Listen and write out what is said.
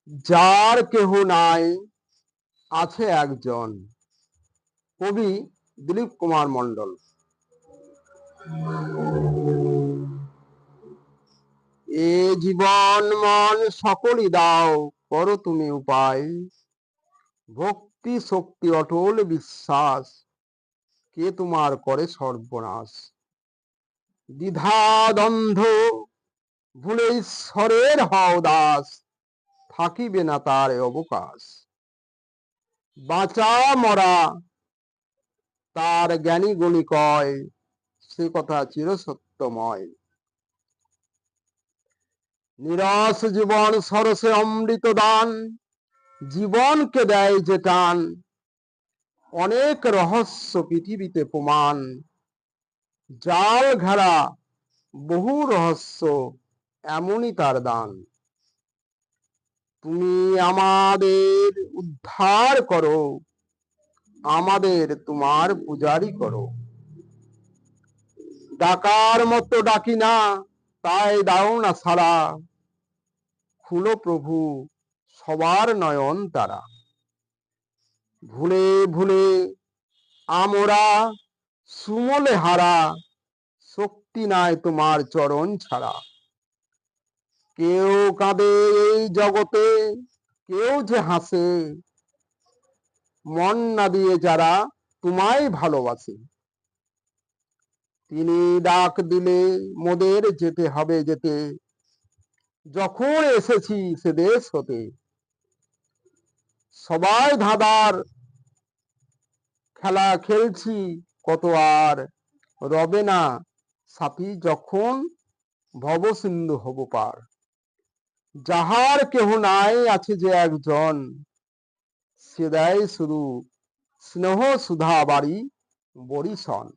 যার কেহ নাই আছে একজন। কবি দিলীপ কুমার মণ্ডল। এ জীবন মন সকলই দাও, করো তুমি উপায়। ভক্তি শক্তি অটল বিশ্বাস, কে তোমার করে সর্বনাশ। দ্বিধা দ্বন্দ্ব ভুলে ঈশ্বরের হও দাস, থাকিবে না তার অবকাশ। বাঁচা মরা তার জ্ঞানী গুণী কয়, সে কথা চিরসত্যময়। নিরস জীবন সরসে অমৃত দান, জীবনকে দেয় যে টান। অনেক রহস্য পৃথিবীতে প্রমাণ, জাল ঘেরা বহু রহস্য, এমনই তার দান। তুমি আমাদের উদ্ধার করো, আমাদের তোমার পূজারি করো। ডাকার মতো ডাকি না, তাই দাও না সাড়া। খুলো প্রভু সবার নয়ন তারা। ভুলে ভুলে আমরা সুমলে হারা, শক্তি নাই তোমার চরণ ছাড়া। কেউ কাঁদে এই জগতে, কেউ যে হাসে, মন না দিয়ে যারা তোমায় ভালোবাসে। তিনি ডাক দিলে মোদের যেতে হবে যেতে, যখন এসেছি সে দেশ হতে। সবাই ধাঁধার খেলা খেলছি, কত আর রবে না সাথী, যখন ভব সিন্ধু হব পার। যাহার কেহ নাই আছে যে একজন, সে দেয় শুধু স্নেহ সুধা বাড়ি বরিশন।